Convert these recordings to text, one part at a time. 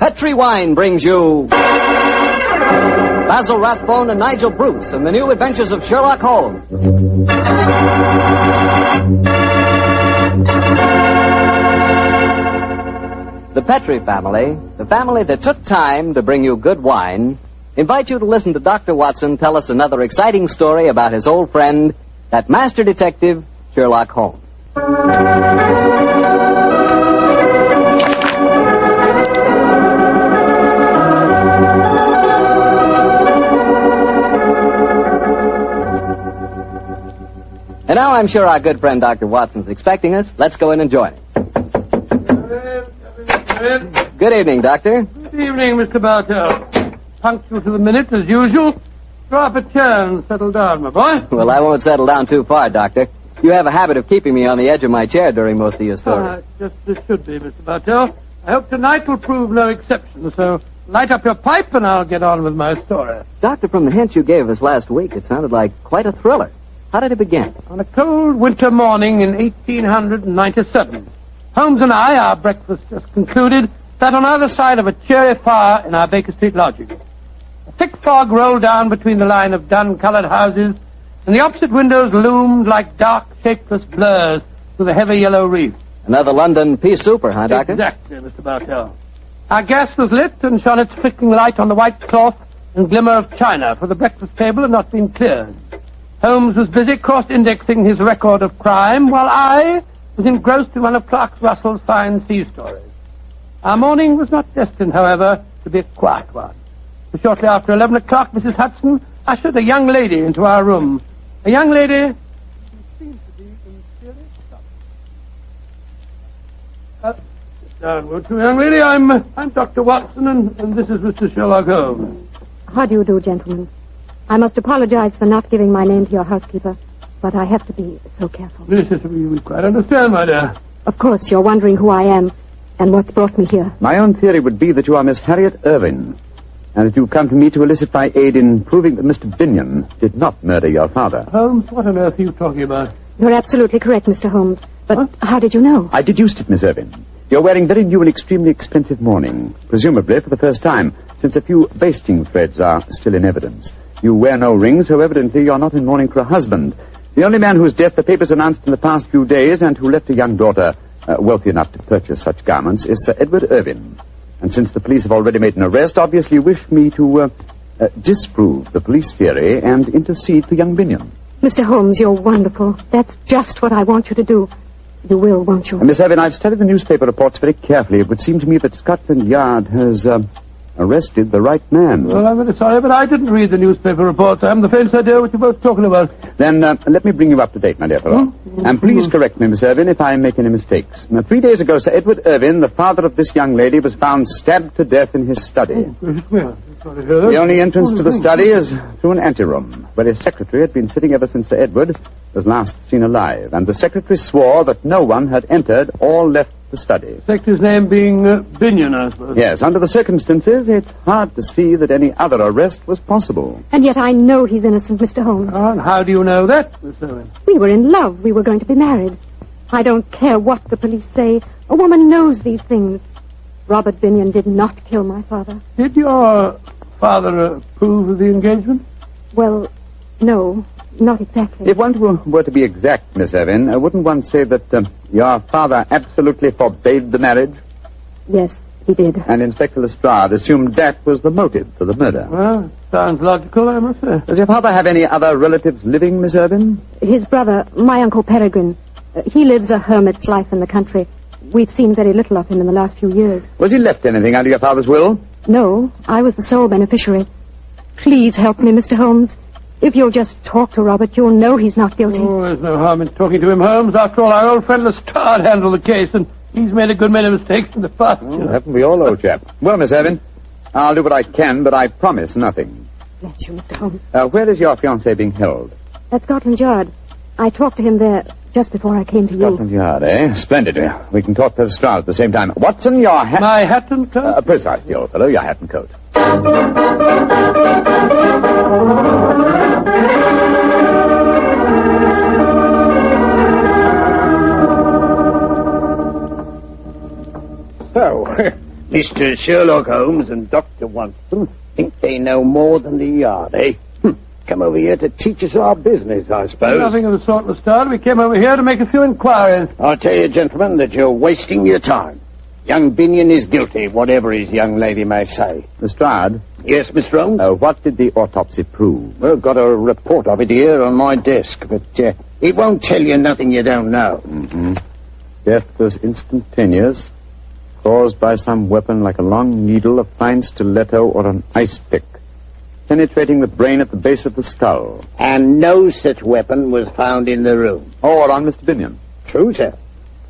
Petri Wine brings you Basil Rathbone and Nigel Bruce in the new adventures of Sherlock Holmes. The Petri family, the family that took time to bring you good wine, invite you to listen to Dr. Watson tell us another exciting story about his old friend, that master detective, Sherlock Holmes. And now I'm sure our good friend Dr. Watson's expecting us. Let's go in and join him. Good evening, Doctor. Good evening, Mr. Bartell. Punctual to the minute, as usual. Draw up a chair and settle down, my boy. Well, I won't settle down too far, Doctor. You have a habit of keeping me on the edge of my chair during most of your stories. Just as should be, Mr. Bartell. I hope tonight will prove no exception, so light up your pipe and I'll get on with my story. Doctor, from the hints you gave us last week, it sounded like quite a thriller. How did it begin? On a cold winter morning in 1897, Holmes and I, our breakfast just concluded, sat on either side of a cheery fire in our Baker Street lodging. A thick fog rolled down between the line of dun-colored houses, and the opposite windows loomed like dark, shapeless blurs through the heavy yellow reef. Another London pea souper, huh, Doctor? Exactly, Mr. Bartell. Our gas was lit and shone its flickering light on the white cloth and glimmer of china, for the breakfast table had not been cleared. Holmes was busy cross-indexing his record of crime, while I was engrossed in one of Clark Russell's fine sea stories. Our morning was not destined, however, to be a quiet one. For shortly after 11 o'clock, Mrs. Hudson ushered a young lady into our room. A young lady who seemed to be in serious trouble. Sit down, won't you, young lady? I'm Dr. Watson, and this is Mr. Sherlock Holmes. How do you do, gentlemen? I must apologize for not giving my name to your housekeeper, but I have to be so careful. Yes, we quite understand, my dear. Of course, you're wondering who I am and what's brought me here. My own theory would be that you are Miss Harriet Irving, and that you've come to me to elicit my aid in proving that Mr. Binion did not murder your father. Holmes, what on earth are you talking about? You're absolutely correct, Mr. Holmes. But how did you know? I deduced it, Miss Irving. You're wearing very new and extremely expensive mourning, presumably for the first time, since a few basting threads are still in evidence. You wear no ring, so evidently you're not in mourning for a husband. The only man whose death the papers announced in the past few days and who left a young daughter wealthy enough to purchase such garments is Sir Edward Irving. And since the police have already made an arrest, obviously wish me to disprove the police theory and intercede for young Binion. Mr. Holmes, you're wonderful. That's just what I want you to do. You will, won't you? Miss Irving, I've studied the newspaper reports very carefully. It would seem to me that Scotland Yard has arrested the right man. Well, I'm very sorry, but I didn't read the newspaper reports. I haven't the faintest idea what you're both talking about. Then let me bring you up to date, my dear fellow. And please correct me, Miss Irving, if I make any mistakes. Now, 3 days ago, Sir Edward Irving, the father of this young lady, was found stabbed to death in his study. The only entrance to the study is through an anteroom, where his secretary had been sitting ever since Sir Edward was last seen alive. And the secretary swore that no one had entered or left the study. Secretary's name being Binion, I suppose. Yes, under the circumstances, it's hard to see that any other arrest was possible. And yet I know he's innocent, Mr. Holmes. Oh, and how do you know that, Miss Irving? We were in love. We were going to be married. I don't care what the police say. A woman knows these things. Robert Binion did not kill my father. Did your father approve of the engagement? Well, no, not exactly. If one were to be exact, Miss Irving, wouldn't one say that your father absolutely forbade the marriage? Yes, he did. And Inspector Lestrade assumed that was the motive for the murder. Well, sounds logical, I must say. Does your father have any other relatives living, Miss Irving? His brother, my Uncle Peregrine. He lives a hermit's life in the country. We've seen very little of him in the last few years. Was he left anything under your father's will? No, I was the sole beneficiary. Please help me, Mr. Holmes. If you'll just talk to Robert, you'll know he's not guilty. Oh, there's no harm in talking to him, Holmes. After all, our old friend Lestrade handled the case, and he's made a good many mistakes in the past. Oh, haven't we all, old chap? Well, Miss Irving, I'll do what I can, but I promise nothing. Bless you, Mr. Holmes. Where is your fiancé being held? At Scotland Yard. I talked to him there just before I came to you. Scotland Yard, eh? Splendid. We can talk to Lestrade at the same time. Watson, your hat... My hat and coat? Precisely, old fellow, your hat and coat. So, Mr. Sherlock Holmes and Dr. Watson think they know more than the yard, eh? Come over here to teach us our business, I suppose. Nothing of the sort, Lestrade. We came over here to make a few inquiries. I'll tell you, gentlemen, that you're wasting your time. Young Binion is guilty, whatever his young lady may say. Lestrade? Yes, Mr. Holmes? What did the autopsy prove? Well, got a report of it here on my desk, but it won't tell you nothing you don't know. Mm-hmm. Death was instantaneous, caused by some weapon like a long needle, a fine stiletto, or an ice pick, penetrating the brain at the base of the skull. And no such weapon was found in the room. Or on Mr. Binion. True, sir.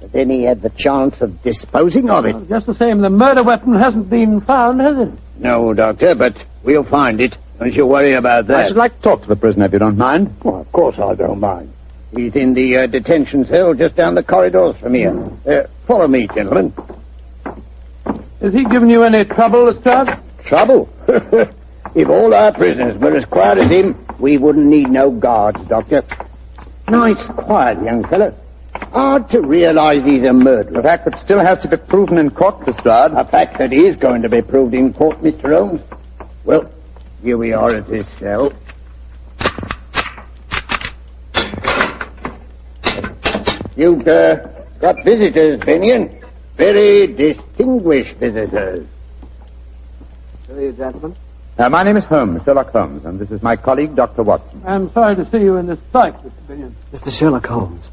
But then he had the chance of disposing of it. Well, just the same, the murder weapon hasn't been found, has it? No, Doctor, but we'll find it. Don't you worry about that. I should like to talk to the prisoner, if you don't mind. Well, of course I don't mind. He's in the detention cell just down the corridors from here. Follow me, gentlemen. Has he given you any trouble, Lestrade? Trouble? If all our prisoners were as quiet as him, we wouldn't need no guards, Doctor. Nice, quiet young fellow. Hard to realize he's a murderer. A fact that still has to be proven in court, Lestrade. A fact that is going to be proved in court, Mr. Holmes. Well, here we are at this cell. You've got visitors, Binion. Very distinguished visitors. Who are you, gentlemen? My name is Holmes, Sherlock Holmes, and this is my colleague, Dr. Watson. I'm sorry to see you in this plight, Mr. Binion. Mr. Sherlock Holmes.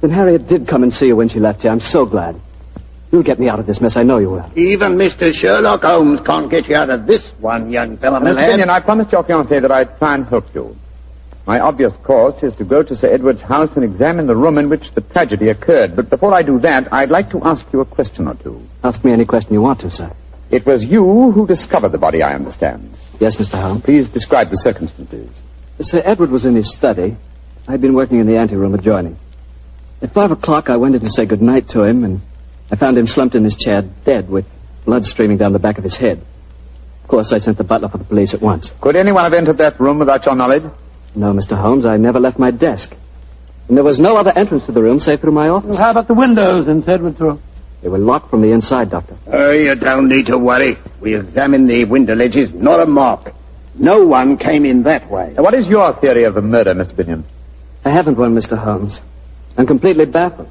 Then Harriet did come and see you when she left you. I'm so glad. You'll get me out of this mess. I know you will. Even Mr. Sherlock Holmes can't get you out of this one, young fellow, my Mr. lad. Binion, I promised your fiancée that I'd try and help you. My obvious course is to go to Sir Edward's house and examine the room in which the tragedy occurred. But before I do that, I'd like to ask you a question or two. Ask me any question you want to, sir. It was you who discovered the body, I understand. Yes, Mr. Holmes. Please describe the circumstances. Sir Edward was in his study. I'd been working in the anteroom adjoining. At 5 o'clock, I went in to say good night to him, and I found him slumped in his chair, dead, with blood streaming down the back of his head. Of course, I sent the butler for the police at once. Could anyone have entered that room without your knowledge? No, Mr. Holmes, I never left my desk. And there was no other entrance to the room save through my office. Well, how about the windows in Edward's room? They were locked from the inside, Doctor. You don't need to worry. We examined the window ledges, not a mark. No one came in that way. Now, what is your theory of the murder, Mr. Binion? I haven't one, Mr. Holmes. I'm completely baffled.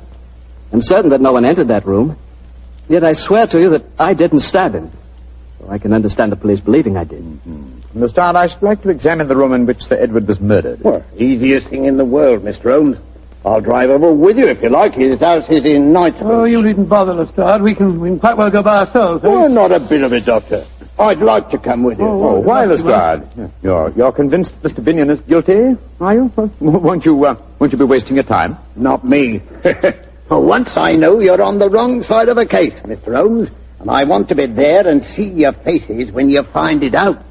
I'm certain that no one entered that room. Yet I swear to you that I didn't stab him. So I can understand the police believing I did. Mm-hmm. Lestrade, I should like to examine the room in which Sir Edward was murdered. Well, easiest thing in the world, Mr. Holmes. I'll drive over with you if you like. His house is in Knightsbridge. Oh, you needn't bother, Lestrade. We can quite well go by ourselves. Eh? Oh, not a bit of it, Doctor. I'd like to come with you. Oh, why, Lestrade? You're convinced Mr. Binion is guilty, are you? Well, won't you be wasting your time? Not me. For once I know you're on the wrong side of a case, Mr. Holmes, and I want to be there and see your faces when you find it out.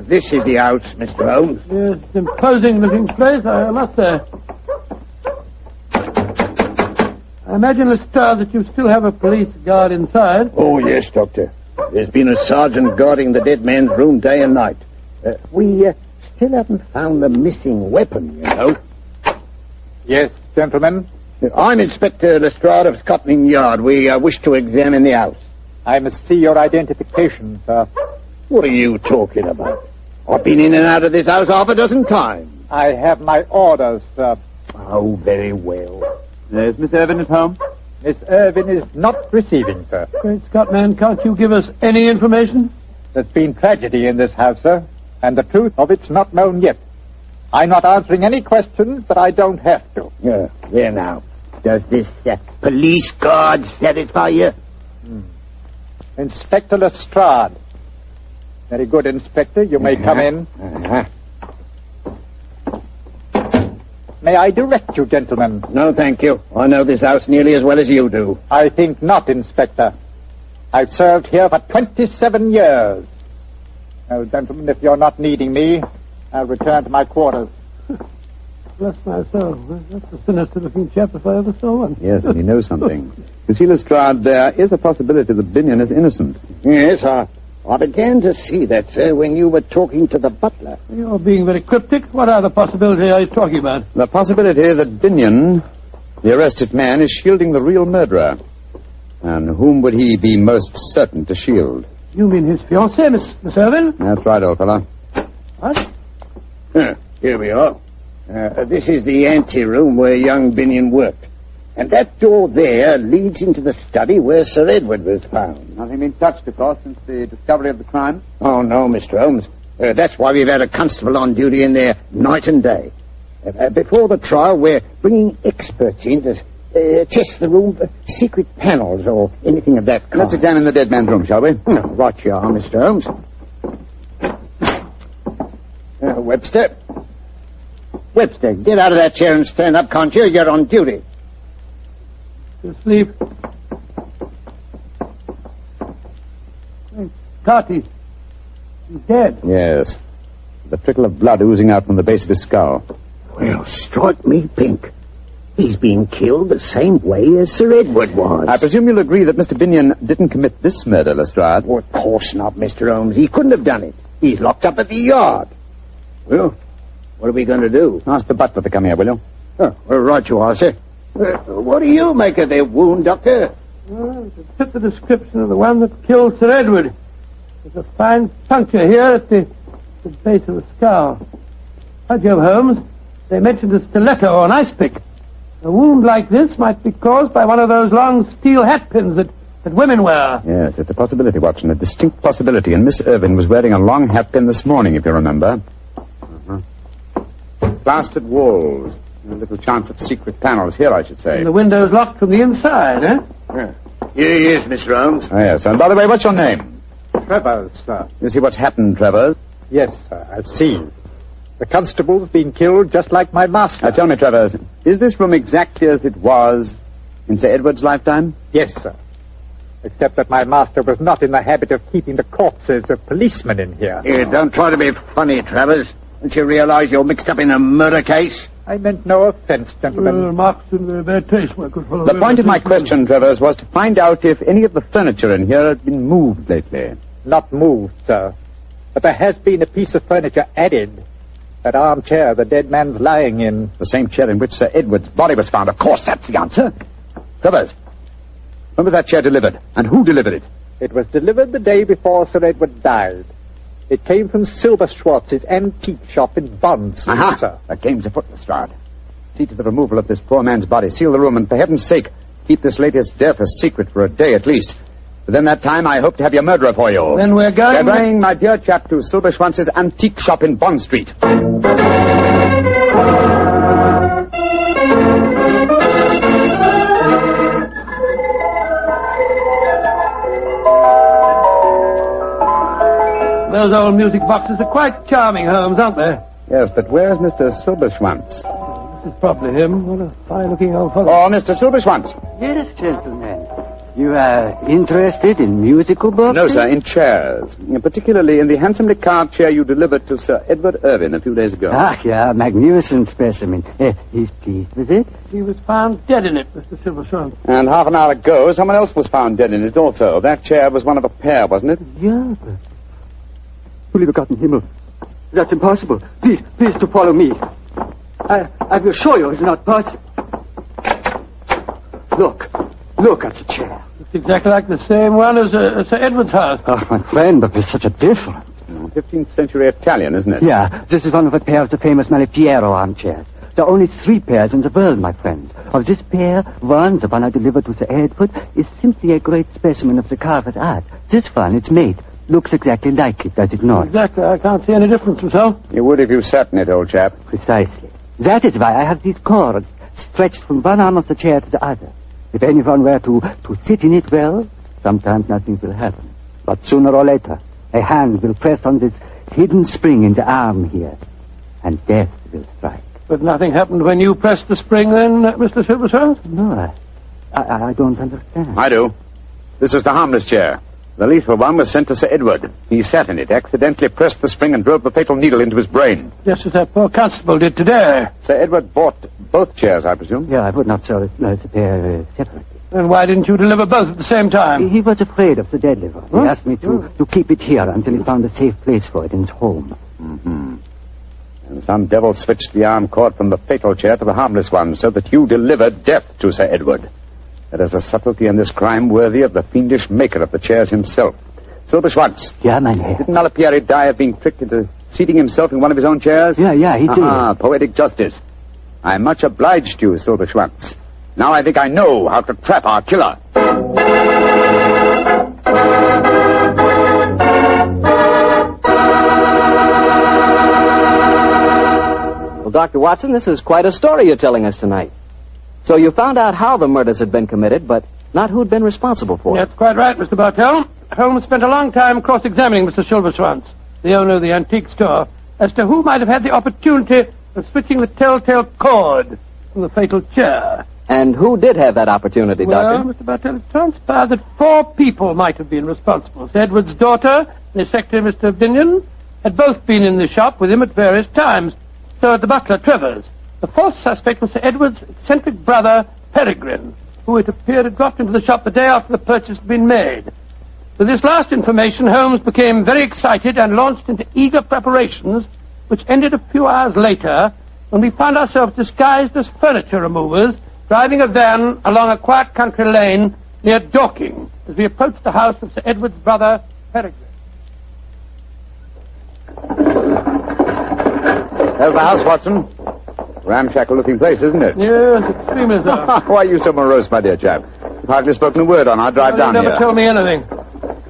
This is the house, Mr. Holmes. Yes, it's an imposing-looking place, I must say. I imagine, Lestrade, that you still have a police guard inside. Oh, yes, Doctor. There's been a sergeant guarding the dead man's room day and night. We still haven't found the missing weapon, you know. Yes, gentlemen. I'm Inspector Lestrade of Scotland Yard. We wish to examine the house. I must see your identification, sir. What are you talking about? I've been in and out of this house half a dozen times. I have my orders, sir. Oh, very well. Is Miss Irvin at home? Miss Irvin is not receiving, sir. Great Scott, man, can't you give us any information? There's been tragedy in this house, sir, and the truth of it's not known yet. I'm not answering any questions that I don't have to. There now. Does this police guard satisfy you? Inspector Lestrade. Very good, Inspector. You may come in. May I direct you, gentlemen? No, thank you. I know this house nearly as well as you do. I think not, Inspector. I've served here for 27 years. Well, gentlemen, if you're not needing me, I'll return to my quarters. Bless my soul. That's a sinister-looking chap if I ever saw one. Yes, and he knows something. You see, Lestrade, there is a possibility that Binion is innocent. Yes, I began to see that, sir, when you were talking to the butler. You're being very cryptic. What other possibility are you talking about? The possibility that Binion, the arrested man, is shielding the real murderer. And whom would he be most certain to shield? You mean his fiancée, Miss Irvin? That's right, old fellow. What? Here we are. This is the anteroom where young Binion worked. And that door there leads into the study where Sir Edward was found. Nothing been touched, of course, since the discovery of the crime? Oh, no, Mr. Holmes. That's why we've had a constable on duty in there night and day. Before the trial, we're bringing experts in to test the room for secret panels or anything of that kind. Let's examine the dead man's room, shall we? Right you are, Mr. Holmes. Webster. Webster, get out of that chair and stand up, can't you? You're on duty. Asleep. Hey, Carty. He's dead. Yes. The trickle of blood oozing out from the base of his skull. Well, strike me pink. He's being killed the same way as Sir Edward was. I presume you'll agree that Mr. Binion didn't commit this murder, Lestrade. Oh, of course not, Mr. Holmes. He couldn't have done it. He's locked up at the yard. Well, what are we going to do? Ask the butler to come here, will you? Oh, well, right you are, sir. What do you make of their wound, Doctor? Well, to fit the description of the one that killed Sir Edward. There's a fine puncture here at the base of the skull. By Jove, Holmes, they mentioned a stiletto or an ice pick. A wound like this might be caused by one of those long steel hat pins that women wear. Yes, it's a possibility, Watson, a distinct possibility. And Miss Irvin was wearing a long hat pin this morning, if you remember. Plastered walls. A little chance of secret panels here, I should say. And the window's locked from the inside, eh? Here he is, Mr. Holmes. Oh, yes. And by the way, what's your name? Travers, sir. You see what's happened, Travers? Yes, sir, I've seen. The constable's been killed just like my master. Tell me, Travers, is this room exactly as it was in Sir Edward's lifetime? Yes, sir. Except that my master was not in the habit of keeping the corpses of policemen in here. Here, don't try to be funny, Travers. Don't you realize you're mixed up in a murder case? I meant no offense, gentlemen. Marks in very bad taste, my good fellow. The point of my question, Travers, was to find out if any of the furniture in here had been moved lately. Not moved, sir. But there has been a piece of furniture added. That armchair the dead man's lying in. The same chair in which Sir Edward's body was found. Of course, that's the answer. Travers, when was that chair delivered? And who delivered it? It was delivered the day before Sir Edward died. It came from Silver Schwartz's antique shop in Bond Street, Aha! sir. The game's afoot, Lestrade. See to the removal of this poor man's body. Seal the room, and for heaven's sake, keep this latest death a secret for a day at least. Within that time, I hope to have your murderer for you. Then we're going... We're going, my dear chap, to Silver Schwanz's antique shop in Bond Street. Those old music boxes are quite charming, Holmes, aren't they? Yes, but where's Mr. Silberschwanz? This is probably him. What a fine-looking old fellow. Oh, Mr. Silberschwanz. Yes, gentlemen. You are interested in musical boxes? No, sir, in chairs. Particularly in the handsomely carved chair you delivered to Sir Edward Irvin a few days ago. Ah, yeah, magnificent specimen. He's pleased with it? He was found dead in it, Mr. Silverstone. And half an hour ago, someone else was found dead in it also. That chair was one of a pair, wasn't it? Yeah, but... Holy begotten Himmel. That's impossible. Please to follow me. I will show you it's not possible. Look at the chair. It's exactly like the same one as Sir Edward's house. Oh, my friend, but there's such a difference. 15th century Italian, isn't it? Yeah, this is one of a pair of the famous Malipiero armchairs. There are only 3 pairs in the world, my friend. Of this pair, one, the one I delivered to Sir Edward, is simply a great specimen of the carver's art. This one, its mate, looks exactly like it, does it not? Exactly. I can't see any difference myself. You would if you sat in it, old chap. Precisely. That is why I have these cords stretched from one arm of the chair to the other. If anyone were to sit in it well, sometimes nothing will happen. But sooner or later, a hand will press on this hidden spring in the arm here, and death will strike. But nothing happened when you pressed the spring then, Mr. Silverstone? No, I don't understand. I do. This is the harmless chair. The lethal one was sent to Sir Edward. He sat in it, accidentally pressed the spring and drove the fatal needle into his brain. Just as that poor constable did today. Sir Edward bought both chairs, I presume? Yeah, I would not sell it to pair separately. And why didn't you deliver both at the same time? He was afraid of the deadly one. He asked me to keep it here until he found a safe place for it in his home. Mm-hmm. And some devil switched the arm cord from the fatal chair to the harmless one, so that you delivered death to Sir Edward. There is a subtlety in this crime worthy of the fiendish maker of the chairs himself. Silberschwartz. Yeah, mein Herr. Didn't Malapieri die of being tricked into seating himself in one of his own chairs? Yeah, he did. Ah, poetic justice. I'm much obliged to you, Silberschwartz. Now I think I know how to trap our killer. Well, Dr. Watson, this is quite a story you're telling us tonight. So you found out how the murders had been committed, but not who'd been responsible for it. That's quite right, Mr. Bartell. Holmes spent a long time cross-examining Mr. Silverschwanz, the owner of the antique store, as to who might have had the opportunity of switching the telltale cord from the fatal chair. And who did have that opportunity, Well, Doctor? Mr. Bartell, it transpired that 4 people might have been responsible. Sir Edward's daughter and his secretary, Mr. Binion, had both been in the shop with him at various times. So had the butler, Travers. The 4th suspect was Sir Edward's eccentric brother, Peregrine, who it appeared had dropped into the shop the day after the purchase had been made. With this last information, Holmes became very excited and launched into eager preparations, which ended a few hours later when we found ourselves disguised as furniture removers, driving a van along a quiet country lane near Dorking as we approached the house of Sir Edward's brother, Peregrine. There's the house, Watson. Ramshackle-looking place, isn't it? Yes, extremely so. Why are you so morose, my dear chap? You've hardly spoken a word on our drive down You never here. tell me anything.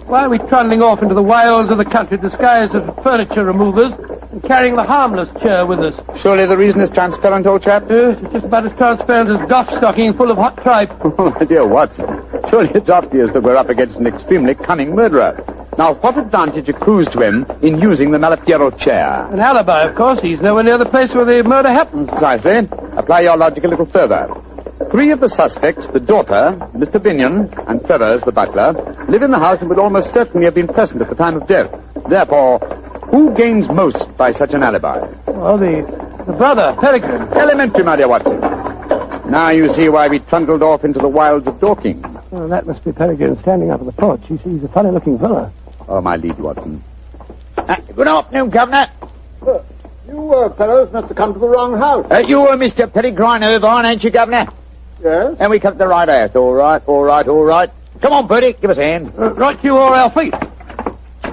Why are we trundling off into the wilds of the country disguised as furniture removers and carrying the harmless chair with us? Surely the reason is transparent, old chap? Yes, it's just about as transparent as Duff stocking full of hot tripe. Oh, my dear Watson, surely it's obvious that we're up against an extremely cunning murderer. Now, what advantage accrues to him in using the Malapiero chair? An alibi, of course. He's nowhere near the place where the murder happened. Precisely. Apply your logic a little further. 3 of the suspects, the daughter, Mr. Binion, and Travers, the butler, live in the house and would almost certainly have been present at the time of death. Therefore, who gains most by such an alibi? Well, the brother, Peregrine. Elementary, my dear Watson. Now you see why we trundled off into the wilds of Dorking. Well, that must be Peregrine standing up at the porch. He's a funny-looking fellow. Oh, my lead, Watson. Good afternoon, Governor. You fellows must have come to the wrong house. You were Mr. Peregrine Irvine, ain't you, Governor? Yes? And we come to the right house. All right. Come on, Bertie, give us a hand. Right you are, Alfie.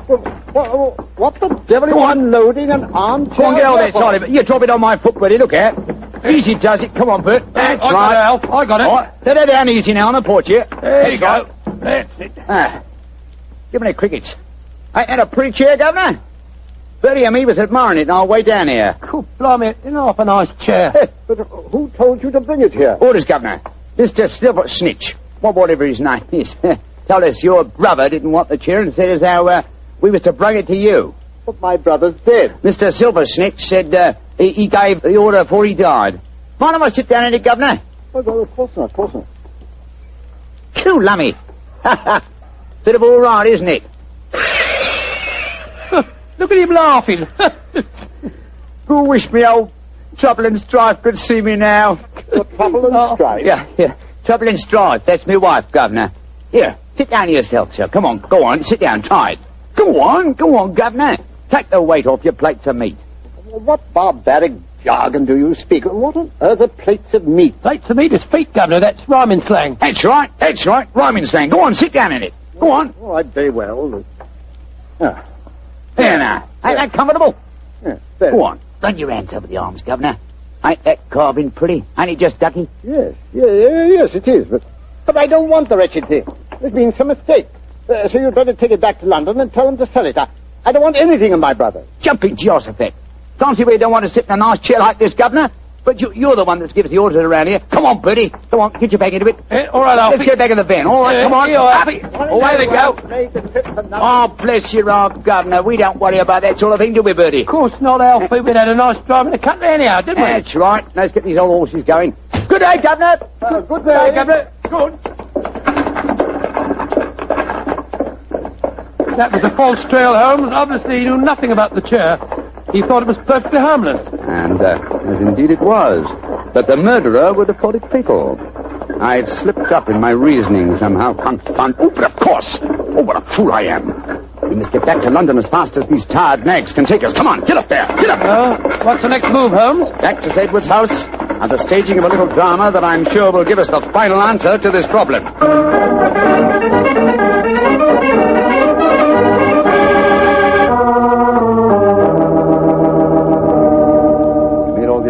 What the devil are you unloading an armchair? Go on, get on there, Charlie. You drop it on my foot, Bertie, look out. Easy does it. Come on, Bert. That's I got right. it, Alf. I got it. All right. Let her down easy now on the porch here. There you go. That's it. Give me the crickets. Ain't that a pretty chair, Governor? Bertie and me was admiring it on our way down here. Cool, blimey, you know, off a nice chair. But who told you to bring it here? Orders, Governor. Mr. Silver Snitch, whatever his name is, told us your brother didn't want the chair and said as how we was to bring it to you. But my brother's dead. Mr. Silver Snitch said he gave the order before he died. Mind if I sit down in it, Governor? Oh, of course not. Cool, lummy. Bit of all right, isn't it? Look at him laughing. Who wish me old Trouble and Strife could see me now? Trouble and strife? Yeah. Trouble and Strife, that's my wife, Governor. Here, sit down yourself, sir. Come on, go on, sit down, try it. Go on, Governor. Take the weight off your plates of meat. What barbaric jargon do you speak? What on earth are plates of meat? Plates of meat is feet, Governor. That's rhyming slang. That's right. Rhyming slang. Go on, sit down in it. Go on. All right, very well. There now. Ain't that comfortable? Yeah, Go on. Run your hands over the arms, Governor. Ain't that carving pretty? Ain't it just ducky? Yes, it is. But I don't want the wretched thing. There's been some mistake. So you'd better take it back to London and tell them to sell it. I don't want anything of my brother. Jumping Jehoshaphat. Can't see where you don't want to sit in a nice chair like this, Governor. But you're the one that gives the orders around here. Come on, Bertie. Come on, get your back into it. All right, Alfie. Let's get back in the van. All right, come on. Here you are. Away we go. Oh, bless your heart, Governor. We don't worry about that sort of thing, do we, Bertie? Of course not, Alfie. We'd had a nice drive in the country anyhow, didn't we? That's right. Let's get these old horses going. Good day, Governor. Good day, Governor. Good. That was a false trail, Holmes. Obviously, he knew nothing about the chair. He thought it was perfectly harmless. And, as indeed it was. But the murderer would have thought it fatal. I've slipped up in my reasoning somehow, confound... Oh, but of course! Oh, what a fool I am! We must get back to London as fast as these tired nags can take us. Come on, get up there! Get up! What's the next move, Holmes? Back to Sedgwood's house and the staging of a little drama that I'm sure will give us the final answer to this problem.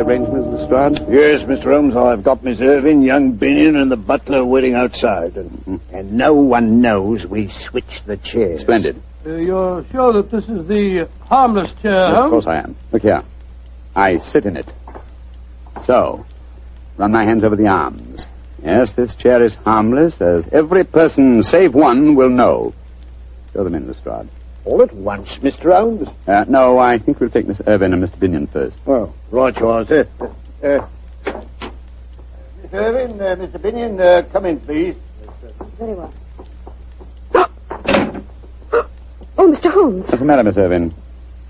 Arrangements, Mr. Strand? Yes, Mr. Holmes, I've got Miss Irving, young Binion, and the butler waiting outside. And no one knows we switched the chairs. Splendid. You're sure that this is the harmless chair, Yes, Holmes? of course I am. Look here. I sit in it. So, run my hands over the arms. Yes, this chair is harmless, as every person save one will know. Show them in, Lestrade. All at once, Mr. Holmes? No, I think we'll take Miss Irving and Mr. Binion first. Oh, right you are, Miss Irving, Mr. Binion, come in, please. Very well. Oh, Mr. Holmes. What's the matter, Miss Irving?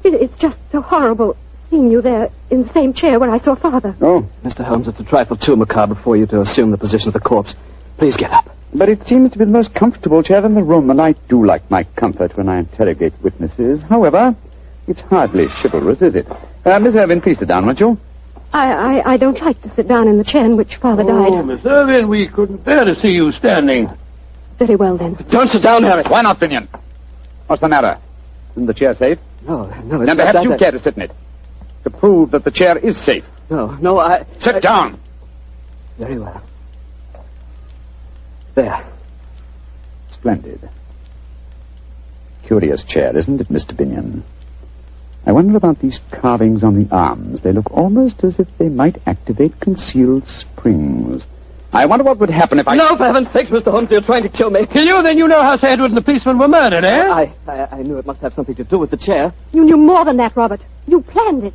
It's just so horrible seeing you there in the same chair where I saw Father. Oh, Mr. Holmes, it's a trifle too macabre for you to assume the position of the corpse. Please get up. but it seems to be the most comfortable chair in the room, and I do like my comfort when I interrogate witnesses. However, it's hardly chivalrous, is it? Miss Irving, please sit down, won't you? I don't like to sit down in the chair in which Father died. Oh, Miss Irving, we couldn't bear to see you standing. Very well, then. Don't sit down, Harry. Why not, Binion? What's the matter? Isn't the chair safe? No, it's Then not perhaps that, you care to sit in it. To prove that the chair is safe. No, I... Sit down! Very well. There. Splendid. Curious chair, isn't it, Mr. Binion? I wonder about these carvings on the arms. They look almost as if they might activate concealed springs. I wonder what would happen if I... No, for heaven's sakes, Mr. Holmes, you're trying to kill me. Kill you? Then you know how Sir Edward and the policeman were murdered, eh? I knew it must have something to do with the chair. You knew more than that, Robert. You planned it.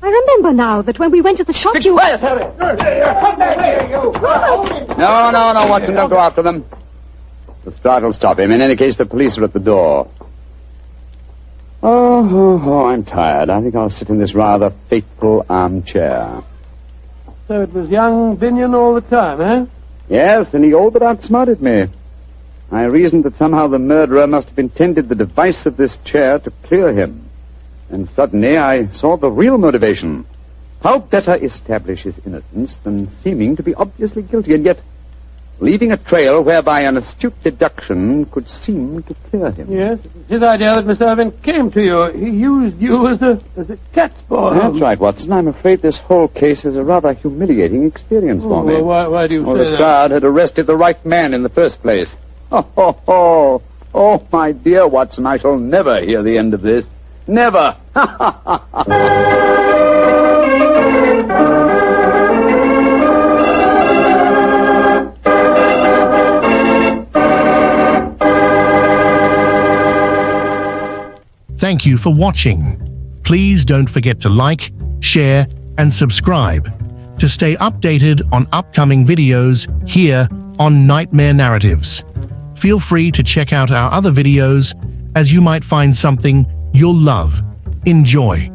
I remember now that when we went to the shop, you... Quiet, Harry! Come back here, you! No, Watson, don't go after them. The stride will stop him. In any case, the police are at the door. Oh, I'm tired. I think I'll sit in this rather fateful armchair. So it was young Binion all the time, eh? Yes, and he all but outsmarted me. I reasoned that somehow the murderer must have intended the device of this chair to clear him. And suddenly I saw the real motivation. How better establish his innocence than seeming to be obviously guilty, and yet leaving a trail whereby an astute deduction could seem to clear him. Yes, it was his idea that Miss Irving came to you. He used you as a cat's paw. That's right, Watson. I'm afraid this whole case is a rather humiliating experience for me. Well, why do you say that? Lestrade had arrested the right man in the first place. Oh, my dear Watson, I shall never hear the end of this. Never. Thank you for watching. Please don't forget to like, share, and subscribe to stay updated on upcoming videos here on Nightmare Narratives. Feel free to check out our other videos, as you might find something you'll love. Enjoy.